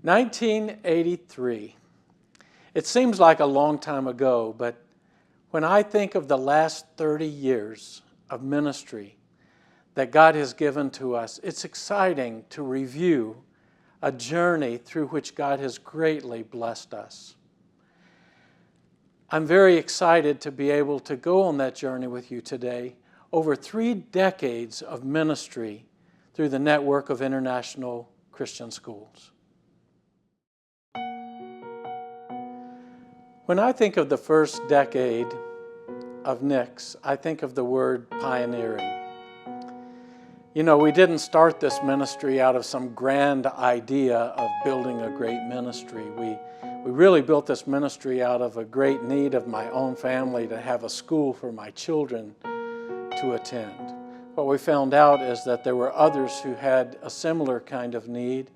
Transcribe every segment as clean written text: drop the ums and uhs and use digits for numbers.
1983. It seems like a long time ago, but when I think of the last 30 years of ministry that God has given to us, it's exciting to review a journey through which God has greatly blessed us. I'm very excited to be able to go on that journey with you today. Over 3 decades of ministry through the network of international Christian schools. When I think of the first decade of NICS, I think of the word pioneering. You know, we didn't start this ministry out of some grand idea of building a great ministry. We really built this ministry out of a great need of my own family to have a school for my children to attend. What we found out is that there were others who had a similar kind of need,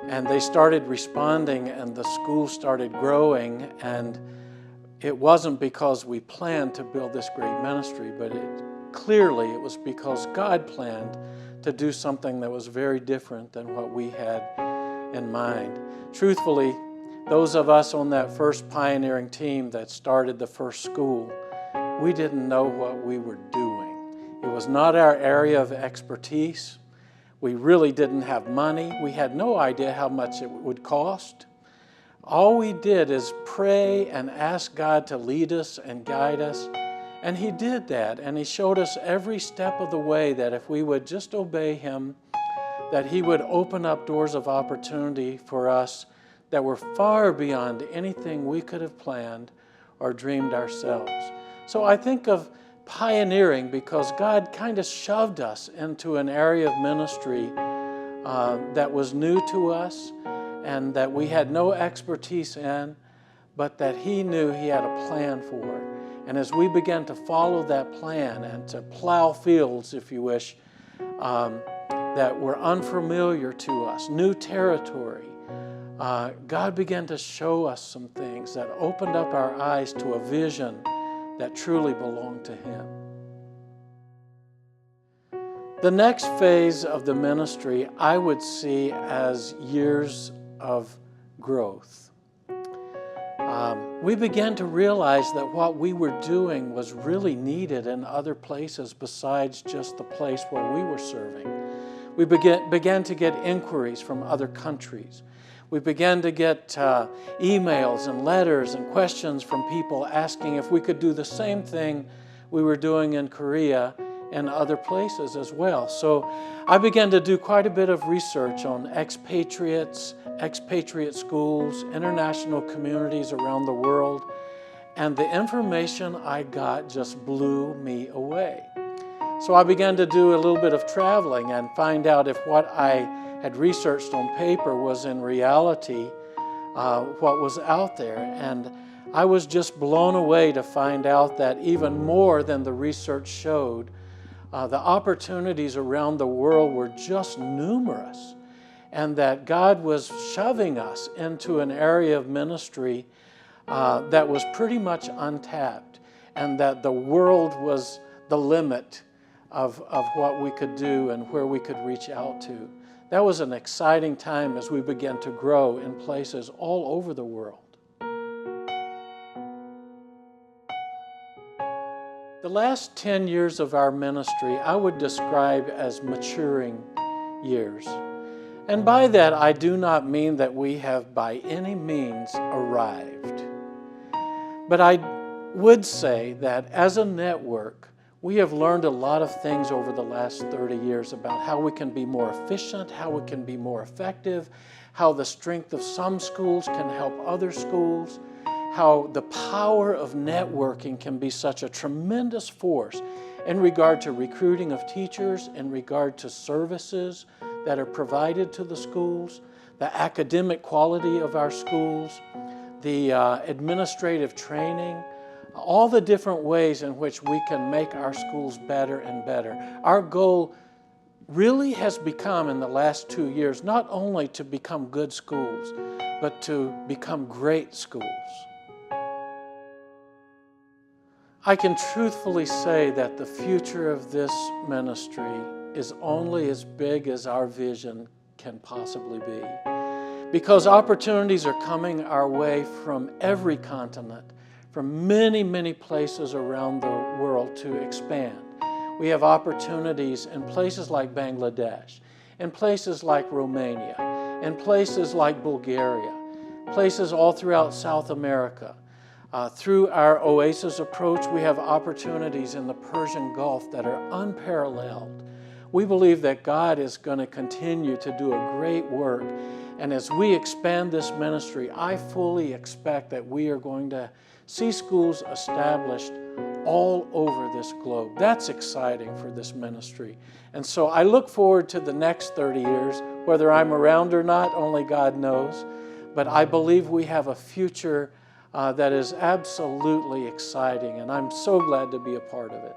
and they started responding, and the school started growing. And it wasn't because we planned to build this great ministry, but clearly it was because God planned to do something that was very different than what we had in mind. Truthfully, those of us on that first pioneering team that started the first school, we didn't know what we were doing. It was not our area of expertise. We really didn't have money. We had no idea how much it would cost. All we did is pray and ask God to lead us and guide us. And He did that, and He showed us every step of the way that if we would just obey Him, that He would open up doors of opportunity for us that were far beyond anything we could have planned or dreamed ourselves. So I think of pioneering because God kind of shoved us into an area of ministry that was new to us and that we had no expertise in, but that He knew He had a plan for it. And as we began to follow that plan and to plow fields, if you wish, that were unfamiliar to us, new territory, God began to show us some things that opened up our eyes to a vision that truly belonged to Him. The next phase of the ministry I would see as years of growth. We began to realize that what we were doing was really needed in other places besides just the place where we were serving. We began to get inquiries from other countries. We began to get emails and letters and questions from people asking if we could do the same thing we were doing in Korea and other places as well. So I began to do quite a bit of research on expatriates, expatriate schools, international communities around the world, and the information I got just blew me away. So I began to do a little bit of traveling and find out if what I had researched on paper was in reality what was out there. And I was just blown away to find out that even more than the research showed, the opportunities around the world were just numerous, and that God was shoving us into an area of ministry that was pretty much untapped, and that the world was the limit of what we could do and where we could reach out to. That was an exciting time as we began to grow in places all over the world. The last 10 years of our ministry I would describe as maturing years. And by that I do not mean that we have by any means arrived. But I would say that as a network, we have learned a lot of things over the last 30 years about how we can be more efficient, how we can be more effective, how the strength of some schools can help other schools, how the power of networking can be such a tremendous force in regard to recruiting of teachers, in regard to services that are provided to the schools, the academic quality of our schools, the administrative training, all the different ways in which we can make our schools better and better. Our goal really has become in the last 2 years not only to become good schools, but to become great schools. I can truthfully say that the future of this ministry is only as big as our vision can possibly be. because opportunities are coming our way from every continent, from many, many places around the world to expand. We have opportunities in places like Bangladesh, in places like Romania, in places like Bulgaria, places all throughout South America. Through our Oasis approach, we have opportunities in the Persian Gulf that are unparalleled. We believe that God is going to continue to do a great work. And as we expand this ministry, I fully expect that we are going to see schools established all over this globe. That's exciting for this ministry. And so I look forward to the next 30 years. Whether I'm around or not, only God knows. But I believe we have a future that is absolutely exciting, and I'm so glad to be a part of it.